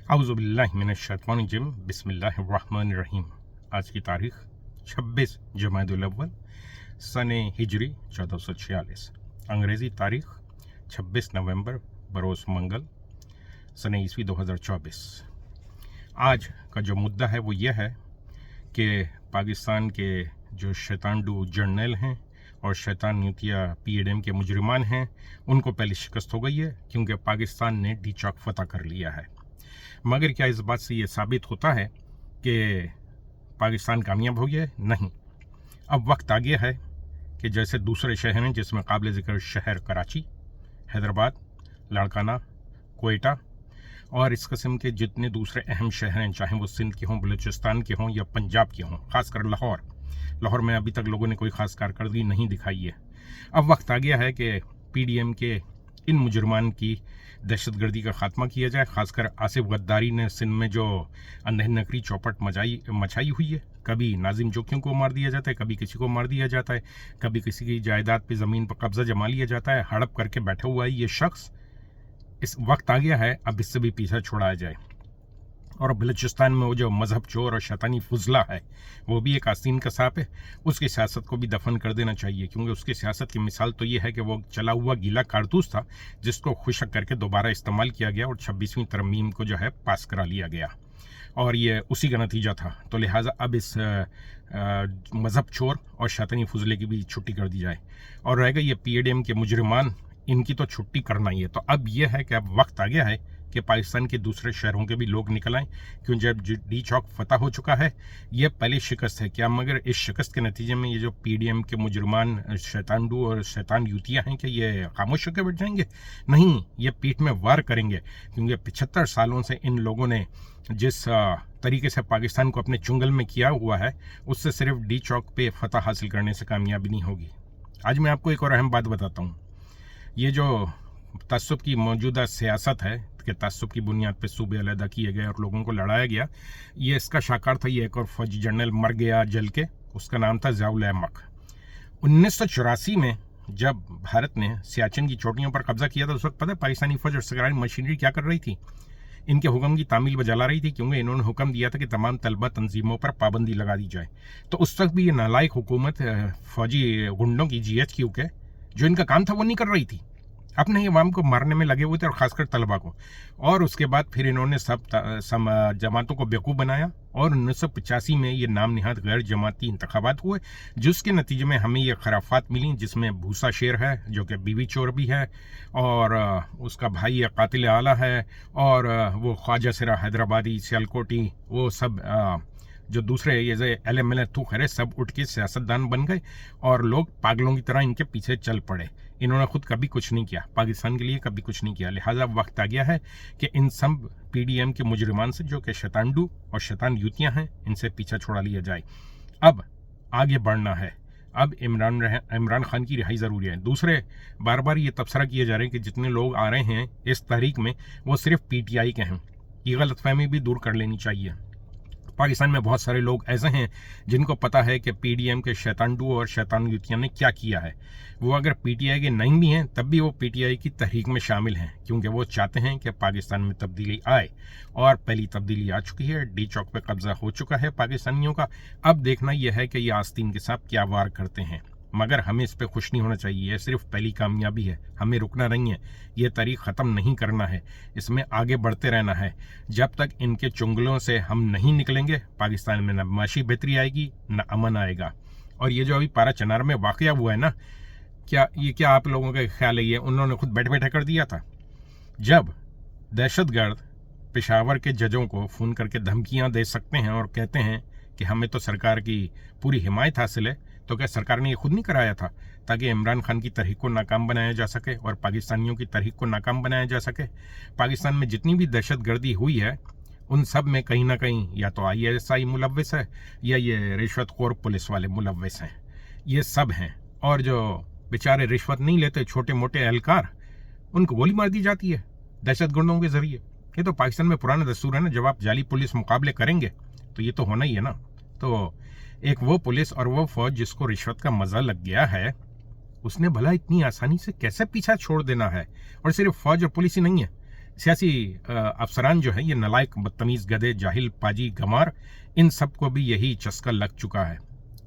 औज़ुबिल्लाहिमिनश्शैतानिर्रजीम बिस्मिल्लाहिर्रहमानिर्रहीम। आज की तारीख 26 जमादुल अव्वल सने हिजरी 1446, अंग्रेज़ी तारीख 26 नवंबर बरोज़ मंगल सने ईस्वी 2024। आज का जो मुद्दा है वो यह है कि पाकिस्तान के जो शैतानडू जर्नल हैं और शैतान यूतिया PDM के मुजरिमान हैं, उनको पहले शिकस्त हो गई है क्योंकि पाकिस्तान ने डी चौक फतह कर लिया है। मगर क्या इस बात से ये साबित होता है कि पाकिस्तान कामयाब हो गया है? नहीं। अब वक्त आ गया है कि जैसे दूसरे शहर हैं जिसमें काबिल ज़िक्र शहर कराची, हैदराबाद, लाड़काना, कोयटा और इस किस्म के जितने दूसरे अहम शहर हैं, चाहे वो सिंध के हों, बलूचिस्तान के हों या पंजाब के हों, ख़ासकर लाहौर में अभी तक लोगों ने कोई ख़ास कारकर्दगी नहीं दिखाई है। अब वक्त आ गया है कि PDM के इन मुजरमान की दहशतगर्दी का खात्मा किया जाए। खासकर आसिफ गद्दारी ने सिंध में जो अंधे नकरी चौपट मचाई हुई है, कभी नाजिम जोकियों को मार दिया जाता है, कभी किसी को मार दिया जाता है, कभी किसी की जायदाद पे ज़मीन पर कब्जा जमा लिया जाता है, हड़प करके बैठा हुआ है ये शख्स। इस वक्त आ गया है अब इससे भी पीछा छुड़ाया जाए। और बलूचिस्तान में वो जो मजहब चोर और शैतानी फुजला है, वो भी एक आस्तीन का सांप है, उसकी सियासत को भी दफन कर देना चाहिए, क्योंकि उसकी सियासत की मिसाल तो ये है कि वो चला हुआ गीला कारतूस था जिसको खुशक करके दोबारा इस्तेमाल किया गया और 26वीं तरमीम को जो है पास करा लिया गया और ये उसी का नतीजा था। तो लिहाजा अब इस मजहब चोर और शैतानी फुजले की भी छुट्टी कर दी जाए और रहेगा ये PDM के मुजरिमान, इनकी तो छुट्टी करना ही है। तो अब यह है कि अब वक्त आ गया है कि पाकिस्तान के दूसरे शहरों के भी लोग निकल आएँ, क्यों जब डी चौक फतह हो चुका है, ये पहली शिकस्त है। क्या मगर इस शिकस्त के नतीजे में ये जो PDM के मुजरमान शैतानडू और शैतान यूतियाँ हैं कि ये खामोश होकर बैठ जाएंगे? नहीं, ये पीठ में वार करेंगे, क्योंकि 75 सालों से इन लोगों ने जिस तरीके से पाकिस्तान को अपने चुंगल में किया हुआ है, उससे सिर्फ डी चौक पे फतह हासिल करने से कामयाबी नहीं होगी। आज मैं आपको एक और अहम बात बताता हूँ। ये जो तअस्सुब की मौजूदा सियासत है कि तअस्सुब की बुनियाद पर सूबे अलहदा किए गए और लोगों को लड़ाया गया, ये इसका शाकार था। ये एक और फौजी जनरल मर गया जल के, उसका नाम था ज़ियाउल अहमद। 1984 में जब भारत ने सियाचिन की चोटियों पर कब्जा किया था, उस वक्त पता है पाकिस्तानी फौज और सरकारी मशीनरी क्या कर रही थी? इनके हुक्म की तामील बजा रही थी, क्योंकि इन्होंने हुक्म दिया था कि तमाम तलबा तंजीमों पर पाबंदी लगा दी जाए। तो उस वक्त भी ये नालायक हुकूमत फौजी गुंडों की GHQ के जो इनका काम था वो नहीं कर रही थी, अपने ही अवाम को मारने में लगे हुए थे और ख़ासकर तलबा को। और उसके बाद फिर इन्होंने सब जमातों को बेवकूफ़ बनाया और 1985 में ये नाम निहाद गैर जमाती इंतखाबात हुए, जिसके नतीजे में हमें ये खराफात मिली, जिसमें भूसा शेर है जो कि बीवी चोर भी है और उसका भाई कातिल आला है और वो ख्वाजा सिरा हैदराबादी सियालकोटी, वो सब जो दूसरे ये LML थू खरे सब उठ के सियासतदान बन गए और लोग पागलों की तरह इनके पीछे चल पड़े। इन्होंने खुद कभी कुछ नहीं किया, पाकिस्तान के लिए कभी कुछ नहीं किया। लिहाजा वक्त आ गया है कि इन सब PDM के मुजरिमान से, जो कि शैतानडू और शैतान यूतियाँ हैं, इनसे पीछा छुड़ा लिया जाए। अब आगे बढ़ना है, अब इमरान खान की रिहाई ज़रूरी है। दूसरे बार बार ये तबसरा किए जा रहे हैं कि जितने लोग आ रहे हैं इस तहरीक में वो सिर्फ PTI के हैं। ये गलतफहमी भी दूर कर लेनी चाहिए। पाकिस्तान में बहुत सारे लोग ऐसे हैं जिनको पता है कि PDM के शैतानडू और शैतान युतियाँ ने क्या किया है। वो अगर PTI के नहीं भी हैं तब भी वो PTI की तहरीक में शामिल हैं, क्योंकि वो चाहते हैं कि पाकिस्तान में तब्दीली आए और पहली तब्दीली आ चुकी है। डी चौक पे कब्जा हो चुका है पाकिस्तानियों का। अब देखना यह है कि ये आस्तीन के साथ क्या वार करते हैं, मगर हमें इस पर खुश नहीं होना चाहिए। यह सिर्फ पहली कामयाबी है, हमें रुकना नहीं है, ये तारीख ख़त्म नहीं करना है, इसमें आगे बढ़ते रहना है। जब तक इनके चुंगलों से हम नहीं निकलेंगे, पाकिस्तान में न माशी बेहतरी आएगी न अमन आएगा। और ये जो अभी पारा चनार में वाक़या हुआ है ना, क्या आप लोगों का ख्याल है ये उन्होंने खुद बैठे बैठे कर दिया था? जब दहशतगर्द पेशावर के जजों को फ़ोन करके धमकियाँ दे सकते हैं और कहते हैं कि हमें तो सरकार की पूरी हिमायत हासिल है, तो क्या सरकार ने ये खुद नहीं कराया था ताकि इमरान खान की तहरीक को नाकाम बनाया जा सके और पाकिस्तानियों की तहरीक को नाकाम बनाया जा सके? पाकिस्तान में जितनी भी दहशतगर्दी हुई है उन सब में कहीं ना कहीं या तो ISI मुलव्वस है या ये रिश्वतखोर पुलिस वाले मुलव्वस हैं, ये सब हैं। और जो बेचारे रिश्वत नहीं लेते, छोटे मोटे एहलकार, उनको गोली मार दी जाती है दहशतगर्दों के ज़रिए। ये तो पाकिस्तान में पुराना दस्तूर है ना, जब आप जाली पुलिस मुकाबले करेंगे तो ये तो होना ही है ना। तो एक वो पुलिस और वो फौज जिसको रिश्वत का मज़ा लग गया है, उसने भला इतनी आसानी से कैसे पीछा छोड़ देना है? और सिर्फ फौज और पुलिस ही नहीं है, سیاسی افسران جو ہیں یہ نالائق بدتمیز گدھے جاہل پاجی گمار ان سب کو بھی یہی چسکا لگ چکا ہے.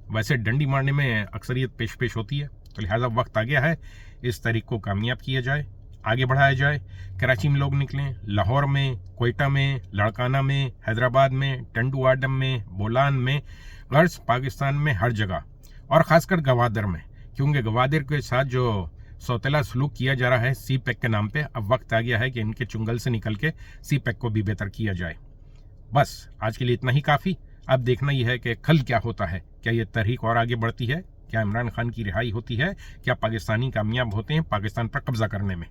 ویسے ڈنڈی مارنے میں اکثریت پیش ہوتی ہے تو لہٰذا وقت آ گیا ہے اس تحریک کو کامیاب کیا جائے, آگے بڑھایا جائے. کراچی میں لوگ نکلیں, لاہور میں, کوئٹہ میں, لاڑکانہ میں, حیدرآباد میں, ٹنڈو آڈم میں, بولان میں, غرض پاکستان میں ہر جگہ, اور خاص کر گوادر میں, کیونکہ گوادر کے ساتھ جو سوتیلا سلوک کیا جا رہا ہے سی پیک کے نام پہ, اب وقت آ گیا ہے کہ ان کے چنگل سے نکل کے سی پیک کو بھی بہتر کیا جائے. بس آج کے لیے اتنا ہی کافی. اب دیکھنا یہ ہے کہ کل کیا ہوتا ہے. کیا یہ تحریک اور آگے بڑھتی ہے؟ کیا عمران خان کی رہائی ہوتی ہے؟ کیا پاکستانی کامیاب ہوتے ہیں پاکستان پر قبضہ کرنے میں؟